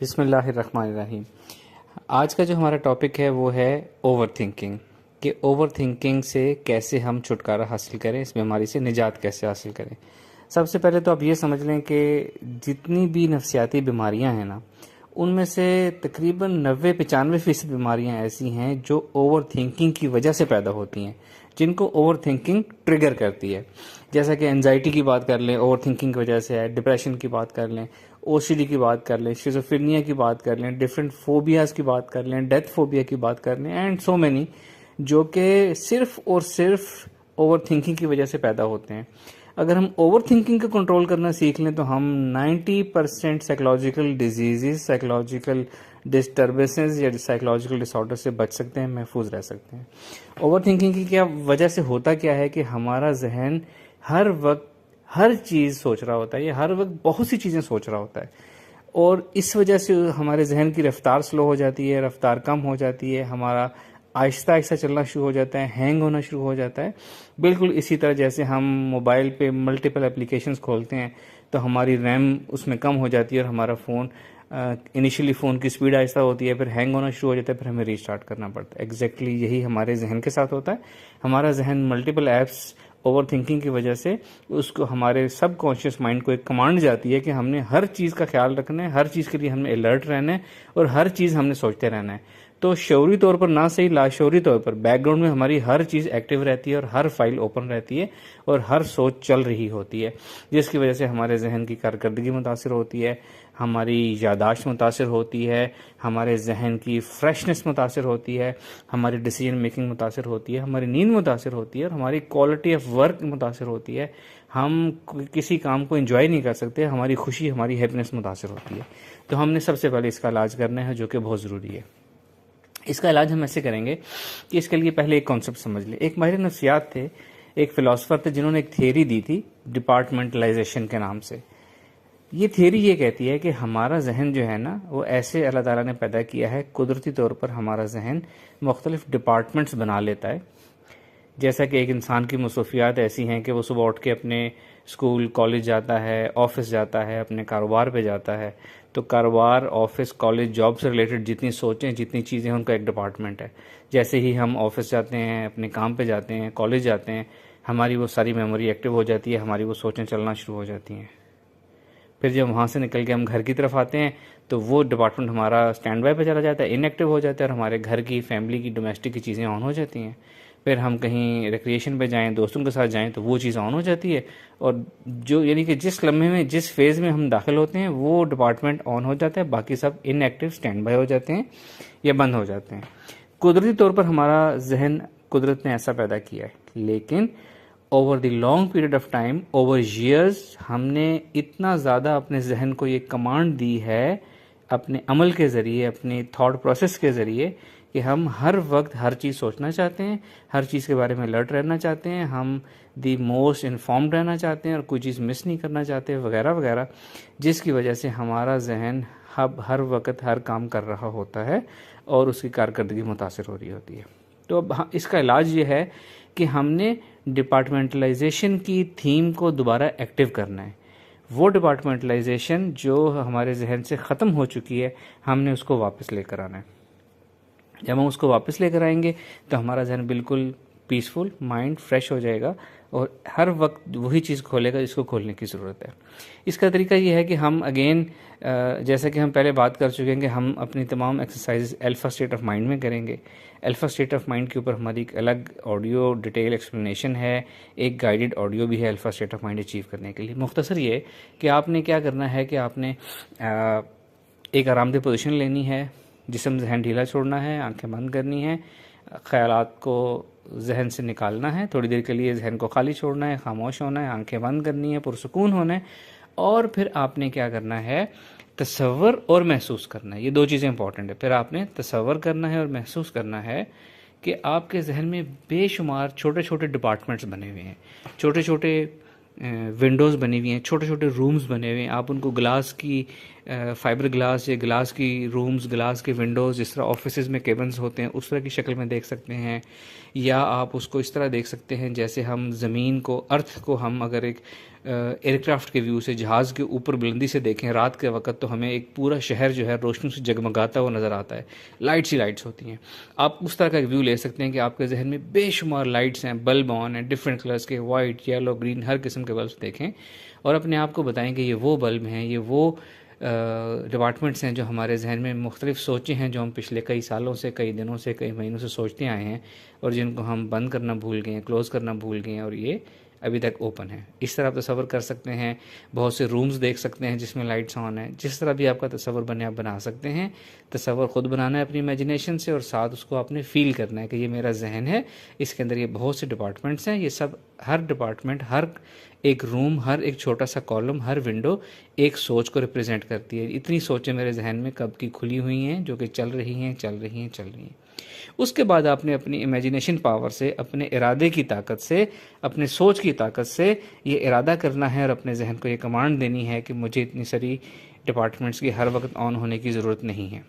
बिस्मिल्लाहिर्रहमानिर्रहीम। आज का जो हमारा टॉपिक है वो है ओवर थिंकिंग, कि ओवर थिंकिंग से कैसे हम छुटकारा हासिल करें, इस बीमारी से निजात कैसे हासिल करें। सबसे पहले तो आप ये समझ लें कि जितनी भी नफसियाती बीमारियां हैं ना, उनमें से तकरीबन 90-95% बीमारियां ऐसी हैं जो ओवर थिंकिंग की वजह से पैदा होती हैं, जिनको ओवर थिंकिंग ट्रिगर करती है। जैसा कि एंजाइटी की बात कर लें, ओवर थिंकिंग की वजह से है। डिप्रेशन की बात कर लें, ओसीडी की बात कर लें, शिज़ोफ्रेनिया की बात कर लें, डिफरेंट फोबियाज की बात कर लें, डेथ फोबिया की बात कर लें, एंड सो मैनी, जो कि सिर्फ और सिर्फ ओवर थिंकिंग की वजह से पैदा होते हैं। अगर हम ओवर थिंकिंग को कंट्रोल करना सीख लें तो हम 90% साइकोलॉजिकल डिजीजेज, साइकोलॉजिकल डिस्टर्बेंसेस या साइकोलॉजिकल डिसऑर्डर से बच सकते हैं, महफूज रह सकते हैं। ओवर थिंकिंग की क्या वजह से होता क्या है कि हमारा जहन हर वक्त हर चीज़ सोच रहा होता है, या हर वक्त बहुत सी चीज़ें सोच रहा होता है, और इस वजह से हमारे जहन की रफ्तार स्लो हो जाती है, रफ्तार कम हो जाती है, हमारा आहिस्ता आहिस्ता चलना शुरू हो जाता है, हैंग होना शुरू हो जाता है। बिल्कुल इसी तरह जैसे हम मोबाइल पे मल्टीपल एप्लीकेशंस खोलते हैं तो हमारी रैम उसमें कम हो जाती है और हमारा फ़ोन इनिशियली फ़ोन की स्पीड आहिस्ता होती है, फिर हैंग होना शुरू हो जाता है, फिर हमें रीस्टार्ट करना पड़ता है। एग्जैक्टली यही हमारे जहन के साथ होता है। हमारा जहन मल्टीपल ऐप्स ओवर थिंकिंग की वजह से उसको हमारे सब कॉन्शियस माइंड को एक कमांड जाती है कि हमने हर चीज़ का ख्याल रखना है, हर चीज़ के लिए हमने अलर्ट रहना है और हर चीज़ हमने सोचते रहना है। तो शऊरी तौर पर ना सही, लाशऊरी तौर पर बैकग्राउंड में हमारी हर चीज़ एक्टिव रहती है और हर फाइल ओपन रहती है और हर सोच चल रही होती है, जिसकी वजह से हमारे जहन की कारकर्दगी मुतासर होती है, हमारी यादाश्त मुतासर होती है, हमारे जहन की फ्रेशनेस मुतासर होती है, हमारी डिसीजन मेकिंग मुतासर होती है, हमारी नींद मुतासर होती है और हमारी क्वालिटी ऑफ वर्क मुतासर होती है। हम किसी काम को एंजॉय नहीं कर सकते, हमारी खुशी, हमारी हैप्पीनेस मुतासर होती है। तो हमने सबसे पहले इसका इलाज करना है, जो कि बहुत ज़रूरी है। इसका इलाज हम ऐसे करेंगे कि इसके लिए पहले एक कॉन्सेप्ट समझ लें। एक माहिर नफ्सियात थे, एक फ़िलासफ़र थे, जिन्होंने एक थियरी दी थी डिपार्टमेंटलाइजेशन के नाम से। ये थियरी ये कहती है कि हमारा जहन जो है ना, वो ऐसे अल्लाह ताला ने पैदा किया है, कुदरती तौर पर हमारा जहन मुख्तलिफ डिपार्टमेंट्स बना लेता है। जैसा कि एक इंसान की मसरूफियात ऐसी हैं कि वो सुबह उठ के अपने स्कूल, कॉलेज जाता है, ऑफिस जाता है, अपने कारोबार पे जाता है। तो कारोबार, ऑफिस, कॉलेज, जॉब से रिलेटेड जितनी सोचें, जितनी चीज़ें, उनका एक डिपार्टमेंट है। जैसे ही हम ऑफिस जाते हैं, अपने काम पे जाते हैं, कॉलेज जाते हैं, हमारी वो सारी मेमोरी एक्टिव हो जाती है, हमारी वो सोचें चलना शुरू हो जाती हैं। फिर जब वहाँ से निकल के हम घर की तरफ आते हैं तो वो डिपार्टमेंट हमारा स्टैंड बाय पे चला जाता है, इनएक्टिव हो जाता है, और हमारे घर की, फैमिली की, डोमेस्टिक की चीज़ें ऑन हो जाती हैं। फिर हम कहीं रिक्रिएशन पे जाएं, दोस्तों के साथ जाएं, तो वो चीज़ ऑन हो जाती है, और जो यानी कि जिस लम्हे में, जिस फेज़ में हम दाखिल होते हैं, वो डिपार्टमेंट ऑन हो जाता है, बाकी सब इनएक्टिव, स्टैंड बाय हो जाते हैं या बंद हो जाते हैं। कुदरती तौर पर हमारा जहन कुदरत ने ऐसा पैदा किया है, लेकिन over the long period of time, over years, हमने इतना ज़्यादा अपने जहन को ये कमांड दी है अपने अमल के ज़रिए, अपने थॉट प्रोसेस के ज़रिए, कि हम हर वक्त हर चीज़ सोचना चाहते हैं, हर चीज़ के बारे में अलर्ट रहना चाहते हैं, हम दी मोस्ट इन्फॉर्म्ड रहना चाहते हैं और कोई चीज़ मिस नहीं करना चाहते, वगैरह वगैरह, जिसकी वजह से हमारा जहन हर वक्त हर काम कर रहा होता है और उसकी कारकर्दगी मुतासर हो रही होती है। तो अब इसका इलाज ये है कि हमने डिपार्टमेंटलाइजेशन की थीम को दोबारा एक्टिव करना है। वो डिपार्टमेंटलाइजेशन जो हमारे जहन से ख़त्म हो चुकी है, हमने उसको वापस लेकर आना है। जब हम उसको वापस लेकर आएंगे तो हमारा जहन बिल्कुल पीसफुल, माइंड फ्रेश हो जाएगा और हर वक्त वही चीज़ खोलेगा जिसको खोलने की ज़रूरत है। इसका तरीका ये है कि हम अगेन, जैसा कि हम पहले बात कर चुके हैं, कि हम अपनी तमाम exercise alpha state of mind में करेंगे। अल्फ़ा स्टेट ऑफ माइंड के ऊपर हमारी एक अलग ऑडियो डिटेल एक्सप्लेनेशन है, एक गाइडेड ऑडियो भी है alpha state of mind achieve करने के लिए। मुख्तसर ये कि आपने क्या करना है कि आपने एक आरामदेह पोजीशन लेनी है, जिस्म जहन ढीला छोड़ना है, आंखें बंद करनी है, ख्यालात को जहन से निकालना है, थोड़ी देर के लिए जहन को खाली छोड़ना है, खामोश होना है, आंखें बंद करनी है, पुरसुकून होना है, और फिर आपने क्या करना है, तसव्वुर और महसूस करना है। ये दो चीज़ें इंपॉर्टेंट है। फिर आपने तसव्वुर करना है और महसूस करना है कि आपके जहन में बेशुमार छोटे छोटे डिपार्टमेंट्स बने हुए हैं, छोटे छोटे विंडोज़ बनी हुई हैं, छोटे छोटे रूम्स बने हुए हैं। आप उनको ग्लास की, फाइबर ग्लास या ग्लास की रूम्स, ग्लास के विंडोज़, जिस तरह ऑफिसेज में केबिन्स होते हैं, उस तरह की शक्ल में देख सकते हैं। या आप उसको इस तरह देख सकते हैं जैसे हम ज़मीन को, अर्थ को हम अगर एक एयरक्राफ्ट के व्यू से, जहाज़ के ऊपर बुलंदी से देखें रात के वक्त, तो हमें एक पूरा शहर जो है रोशनी से जगमगाता हुआ नज़र आता है, लाइट्स ही लाइट्स होती हैं। आप उस तरह का एक व्यू ले सकते हैं कि आपके जहन में बेशुमार लाइट्स हैं, बल्ब ऑन हैं, डिफरेंट कलर्स के, वाइट, येलो, ग्रीन, हर किस्म के बल्ब देखें और अपने आप को बताएं कि ये वो बल्ब हैं, ये वो डिपार्टमेंट्स हैं जो हमारे जहन में मुख्तलिफ सोचें हैं, जो हम पिछले कई सालों से, कई दिनों से, कई महीनों से सोचते आए हैं और जिनको हम बंद करना भूल गए हैं, क्लोज़ करना भूल गए हैं और ये अभी तक ओपन है। इस तरह आप तसव्वुर कर सकते हैं। बहुत से रूम्स देख सकते हैं जिसमें लाइट्स ऑन है। जिस तरह भी आपका तसव्वुर बने आप बना सकते हैं। तसव्वुर ख़ुद बनाना है अपनी इमेजिनेशन से और साथ उसको आपने फ़ील करना है कि ये मेरा जहन है, इसके अंदर ये बहुत से डिपार्टमेंट्स हैं, ये सब, हर डिपार्टमेंट, हर एक रूम, हर एक छोटा सा कॉलम, हर विंडो एक सोच को रिप्रेजेंट करती है। इतनी सोचें मेरे जहन में कब की खुली हुई हैं, जो कि चल रही हैं, चल रही हैं, चल रही हैं। उसके बाद आपने अपनी इमेजिनेशन पावर से, अपने इरादे की ताकत से, अपने सोच की ताकत से ये इरादा करना है और अपने जहन को ये कमांड देनी है कि मुझे इतनी सारी डिपार्टमेंट्स की हर वक्त ऑन होने की ज़रूरत नहीं है।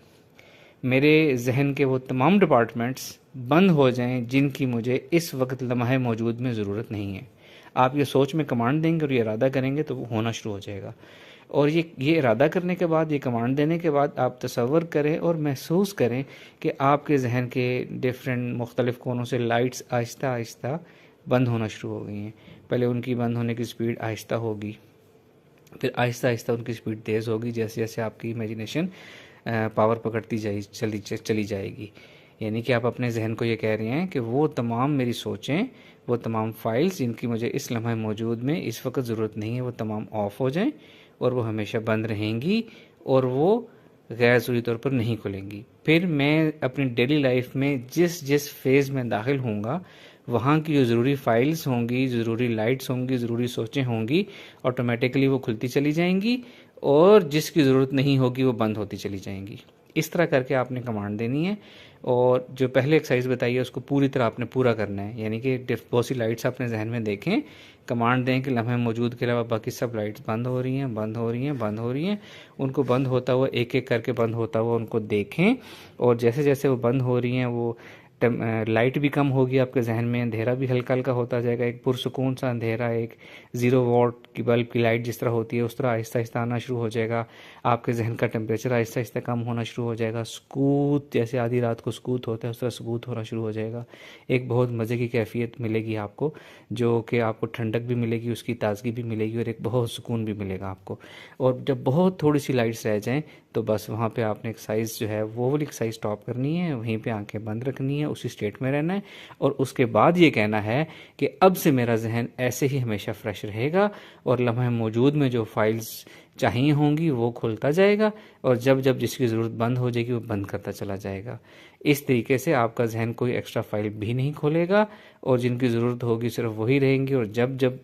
मेरे जहन के वो तमाम डिपार्टमेंट्स बंद हो जाएं जिनकी मुझे इस वक्त लम्हे मौजूद में ज़रूरत नहीं है। आप ये सोच में कमांड देंगे और ये इरादा करेंगे तो वो होना शुरू हो जाएगा। और ये इरादा करने के बाद, ये कमांड देने के बाद आप तसव्वुर करें और महसूस करें कि आपके जहन के डिफरेंट मुख्तलिफ कोनों से लाइट्स आहिस्ता आहिस्ता बंद होना शुरू हो गई हैं। पहले उनकी बंद होने की स्पीड आहिस्ता होगी, फिर आहिस्ता आहिस्ता उनकी स्पीड तेज़ होगी, जैसे जैसे आपकी इमेजिनेशन पावर पकड़ती चली जाएगी। यानी कि आप अपने जहन को ये कह रहे हैं कि वो तमाम मेरी सोचें, वो तमाम फाइल्स जिनकी मुझे इस लम्हे मौजूद में इस वक्त ज़रूरत नहीं है, वो तमाम ऑफ़ हो जाएं और वो हमेशा बंद रहेंगी और वो गैर ज़रूरी तौर पर नहीं खुलेंगी। फिर मैं अपनी डेली लाइफ में जिस जिस फेज़ में दाखिल होऊंगा, वहाँ की जो ज़रूरी फाइल्स होंगी, ज़रूरी लाइट्स होंगी, ज़रूरी सोचें होंगी, ऑटोमेटिकली वो खुलती चली जाएंगी और जिसकी ज़रूरत नहीं होगी वो बंद होती चली जाएंगी। इस तरह करके आपने कमांड देनी है और जो पहले एक्सरसाइज बताई है उसको पूरी तरह आपने पूरा करना है। यानी कि बहुत सी लाइट्स अपने जहन में देखें, कमांड दें कि लम्हे मौजूद के अलावा बाकी सब लाइट्स बंद हो रही हैं, बंद हो रही हैं, बंद हो रही हैं। उनको बंद होता हुआ, एक एक करके बंद होता हुआ उनको देखें और जैसे जैसे वो बंद हो रही हैं वो लाइट भी कम होगी आपके जहन में, अंधेरा भी हल्का हल्का होता जाएगा। एक पुरसुकून सा अंधेरा, एक 0 वॉट की बल्ब की लाइट जिस तरह होती है उस तरह आहिस्ता आहिस्ता आना शुरू हो जाएगा। आपके जहन का टेम्परेचर आहिस्ता आहिस्ता कम होना शुरू हो जाएगा। सुकूत, जैसे आधी रात को सुकूत होता है उस तरह सुकूत होना शुरू हो जाएगा। एक बहुत मज़े की कैफियत मिलेगी आपको, जो कि आपको ठंडक भी मिलेगी, उसकी ताजगी भी मिलेगी और एक बहुत सुकून भी मिलेगा आपको। और जब बहुत थोड़ी सी लाइट्स रह जाएं तो बस वहाँ पे आपने एक्सरसाइज जो है वो वाली एक्सरसाइज स्टॉप करनी है, वहीं पे आंखें बंद रखनी है, उसी स्टेट में रहना है और उसके बाद ये कहना है कि अब से मेरा जहन ऐसे ही हमेशा फ्रेश रहेगा और लम्हे मौजूद में जो फाइल्स चाहिए होंगी वो खुलता जाएगा और जब जब जिसकी ज़रूरत बंद हो जाएगी वो बंद करता चला जाएगा। इस तरीके से आपका जहन कोई एक्स्ट्रा फाइल भी नहीं खोलेगा और जिनकी ज़रूरत होगी सिर्फ वही रहेंगी और जब जब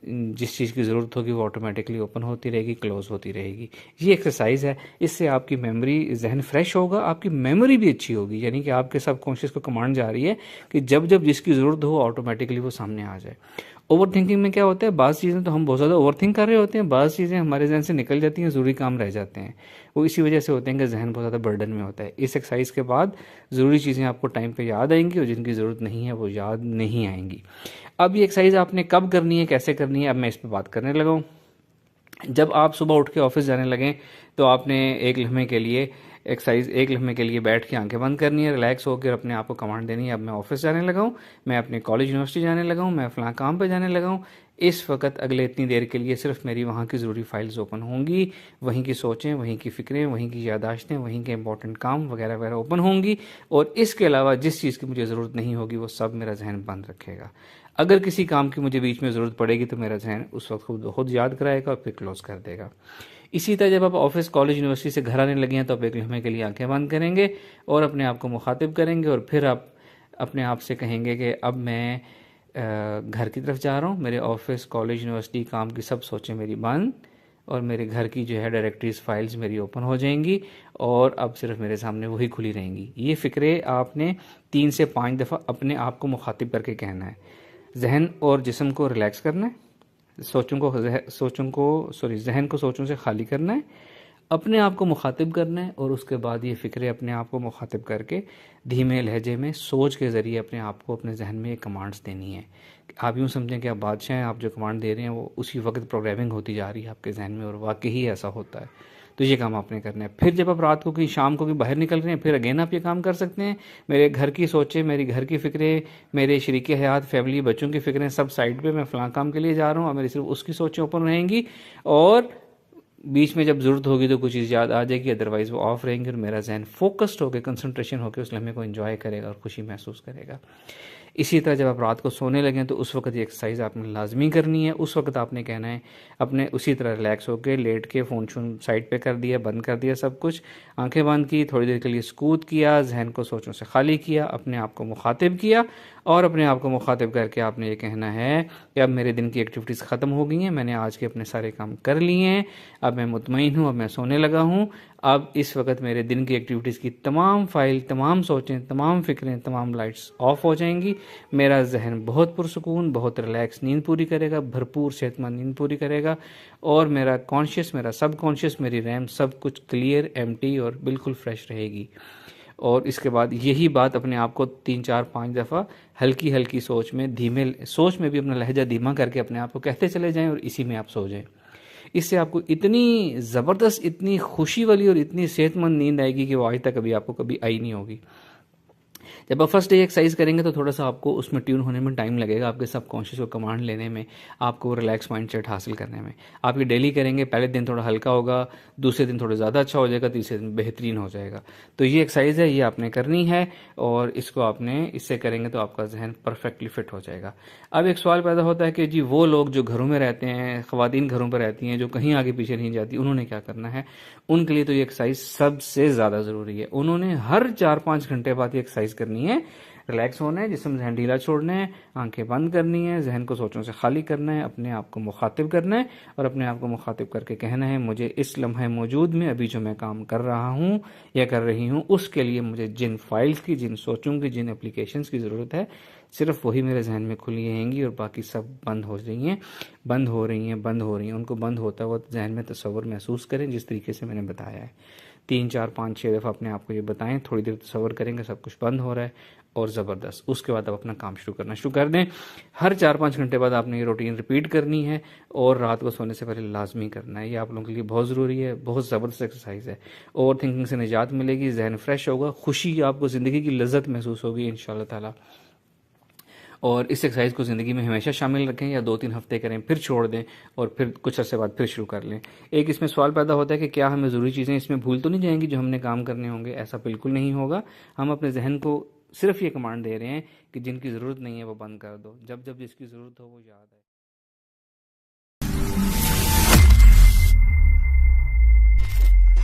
जिस चीज़ की ज़रूरत होगी वो ऑटोमेटिकली ओपन होती रहेगी, क्लोज होती रहेगी। ये एक्सरसाइज है, इससे आपकी मेमोरी, जहन फ्रेश होगा, आपकी मेमोरी भी अच्छी होगी। यानी कि आपके सबकॉन्शियस को कमांड जा रही है कि जब जब जिसकी ज़रूरत हो ऑटोमेटिकली वो सामने आ जाए। ओवर थिंकिंग में क्या होता है, बाज़ चीज़ें तो हम बहुत ज़्यादा ओवर थिंक कर रहे होते हैं, बाज़ चीज़ें हमारे जहन से निकल जाती हैं, ज़रूरी काम रह जाते हैं। वो इसी वजह से होते हैं कि जहन बहुत ज़्यादा बर्डन में होता है। इस एक्सरसाइज के बाद ज़रूरी चीज़ें आपको टाइम पे याद आएंगी और जिनकी ज़रूरत नहीं है वो याद नहीं आएंगी। अब ये एक्सरसाइज आपने कब करनी है, कैसे करनी है, अब मैं इस पर बात करने लगा हूँ। जब आप सुबह उठ के ऑफिस जाने लगें तो आपने एक लम्हे के लिए एक्सरसाइज, एक लम्हे के लिए बैठ के आंखें बंद करनी है, रिलैक्स होकर अपने आप को कमांड देनी है, अब मैं ऑफिस जाने लगा हूँ, मैं अपने कॉलेज यूनिवर्सिटी जाने लगा हूँ, मैं फलां काम पे जाने लगा हूँ। इस वक्त अगले इतनी देर के लिए सिर्फ मेरी वहाँ की ज़रूरी फाइल्स ओपन होंगी, वहीं की सोचें, वहीं की फ़िक्रें, वहीं की यादाश्तें, वहीं के इंपॉर्टेंट काम वगैरह वगैरह ओपन होंगी और इसके अलावा जिस चीज़ की मुझे ज़रूरत नहीं होगी वो सब मेरा जहन बंद रखेगा। अगर किसी काम की मुझे बीच में ज़रूरत पड़ेगी तो मेरा जहन उस वक्त खुद याद कराएगा और फिर क्लोज कर देगा। इसी तरह जब आप ऑफिस, कॉलेज, यूनिवर्सिटी से घर आने लगे हैं तो आप एक लम्हे के लिए आंखें बंद करेंगे और अपने आप को मुखातिब करेंगे और फिर आप अपने आप से कहेंगे कि अब मैं घर की तरफ जा रहा हूँ, मेरे ऑफिस, कॉलेज, यूनिवर्सिटी काम की सब सोचें मेरी बंद और मेरे घर की जो है डायरेक्टरीज, फाइल्स मेरी ओपन हो जाएंगी और अब सिर्फ मेरे सामने वही खुली रहेंगी। ये फ़िक्रे आपने 3 से 5 दफ़ा अपने आप को मुखातिब करके कहना है। जहन और जिस्म को रिलैक्स करना है, जहन को सोचों से खाली करना है अपने आप को मुखातिब करना है और उसके बाद ये फ़िक्रें अपने आप को मुखातिब करके धीमे लहजे में सोच के ज़रिए अपने आप को अपने जहन में ये कमांड्स देनी है। आप यूँ समझें कि आप बादशाह हैं, आप जो कमांड दे रहे हैं वो उसी वक्त प्रोग्रामिंग होती जा रही है आपके जहन में, और वाकई ही ऐसा होता है। तो ये काम आपने करना है। फिर जब आप रात को कि शाम को भी बाहर निकल रहे हैं, फिर अगेन आप ये काम कर सकते हैं। मेरे घर की सोचें, मेरी घर की फ़िक्रें, मेरे शरीक हयात, फैमिली, बच्चों की फ़िक्रें सब साइड पे, मैं फ़लाँ काम के लिए जा रहा हूँ और मेरी सिर्फ उसकी सोचें ओपन रहेंगी, और बीच में जब ज़रूरत होगी तो कुछ चीज़ याद आ जाएगी, अदरवाइज़ वो ऑफ रहेंगी और मेरा जहन फोकस्ड होकर, कंसंट्रेशन होकर उस लम्हे को एंजॉय करेगा और खुशी महसूस करेगा। इसी तरह जब आप रात को सोने लगें तो उस वक्त ये एक्सरसाइज आपने लाजमी करनी है। उस वक्त आपने कहना है अपने उसी तरह रिलैक्स होकर लेट के फ़ोन शोन साइड पे कर दिया, बंद कर दिया सब कुछ, आंखें बंद की, थोड़ी देर के लिए सुकूत किया, जहन को सोचों से खाली किया, अपने आप को मुखातिब किया, और अपने आप को मुखातिब करके आपने ये कहना है कि अब मेरे दिन की एक्टिविटीज़ ख़त्म हो गई हैं, मैंने आज के अपने सारे काम कर लिए हैं, अब मैं मुतमईन हूँ, अब मैं सोने लगा हूँ। अब इस वक्त मेरे दिन की एक्टिविटीज़ की तमाम फाइल, तमाम सोचें, तमाम फ़िक्रें, तमाम लाइट्स ऑफ हो जाएंगी। मेरा जहन बहुत पुरसुकून, बहुत रिलैक्स नींद पूरी करेगा, भरपूर सेहतमंद नींद पूरी करेगा, और मेरा कॉन्शियस, मेरा सब कॉन्शियस, मेरी रैम सब कुछ क्लियर, एम्प्टी और बिल्कुल फ्रेश रहेगी। और इसके बाद यही बात अपने आप को 3 4 5 दफ़ा हल्की हल्की सोच में, धीमे सोच में भी अपना लहजा धीमा करके अपने आप को कहते चले जाएं और इसी में आप सो जाएं। इससे आपको इतनी ज़बरदस्त, इतनी खुशी वाली और इतनी सेहतमंद नींद आएगी कि वो आज तक कभी आपको कभी आई नहीं होगी। जब आप फर्स्ट डे एक्सरसाइज करेंगे तो थोड़ा सा आपको उसमें ट्यून होने में टाइम लगेगा, आपके सब कॉन्शियस को कमांड लेने में, आपको रिलैक्स माइंड सेट हासिल करने में। आप ये डेली करेंगे, पहले दिन थोड़ा हल्का होगा, दूसरे दिन थोड़ा ज़्यादा अच्छा हो जाएगा, तीसरे दिन बेहतरीन हो जाएगा। तो ये एक्सरसाइज है, ये आपने करनी है, और इसको आपने इससे करेंगे तो आपका जहन परफेक्टली फिट हो जाएगा। अब एक सवाल पैदा होता है कि जी वो लोग जो घरों में रहते हैं, ख़वातीन घरों पर रहती हैं, जो कहीं आगे पीछे नहीं जाती, उन्होंने क्या करना है? उनके लिए तो ये एक्सरसाइज सबसे ज़्यादा ज़रूरी है। उन्होंने हर 4 5 घंटे बाद ये एक्सरसाइज करनी है। रिलैक्स होना है, जिसमें जहन ढीला छोड़ना है, आंखें बंद करनी है, जहन को सोचों से खाली करना है, अपने आप को मुखातिब करना है, और अपने आप को मुखातिब करके कहना है मुझे इस लम्हे मौजूद में अभी जो मैं काम कर रहा हूँ या कर रही हूँ, उसके लिए मुझे जिन फाइल्स की, जिन सोचों की, जिन एप्लीकेशंस की ज़रूरत है, सिर्फ वही मेरे जहन में खुली रहेंगी और बाकी सब बंद हो रही हैं, बंद हो रही हैं, बंद हो रही हैं। उनको बंद होता हुआ जहन में तस्वर महसूस करें जिस तरीके से मैंने बताया है। 3 4 5 6 दफ़ा अपने आप को ये बताएं, थोड़ी देर तस्वर करेंगे सब कुछ बंद हो रहा है, और ज़बरदस्त। उसके बाद आप अपना काम शुरू करना शुरू कर दें। हर 4 5 घंटे बाद आपने ये रूटीन रिपीट करनी है, और रात को सोने से पहले लाजमी करना है। ये आप लोगों के लिए बहुत ज़रूरी है, बहुत ज़बरदस्त एक्सरसाइज है। ओवर थिंकिंग से निजात मिलेगी, जहन फ्रेश होगा, खुशी, आपको ज़िंदगी की लज्जत महसूस होगी इंशाल्लाह ताला। और इस एक्सरसाइज को ज़िंदगी में हमेशा शामिल रखें, या 2 3 हफ्ते करें, फिर छोड़ दें, और फिर कुछ अर्से बाद फिर शुरू कर लें। एक इसमें सवाल पैदा होता है कि क्या हमें ज़रूरी चीज़ें इसमें भूल तो नहीं जाएंगी जो हमने काम करने होंगे? ऐसा बिल्कुल नहीं होगा। हम अपने जहन को सिर्फ ये कमांड दे रहे हैं कि जिनकी ज़रूरत नहीं है वो बंद कर दो, जब जब जिसकी ज़रूरत हो वो याद आए।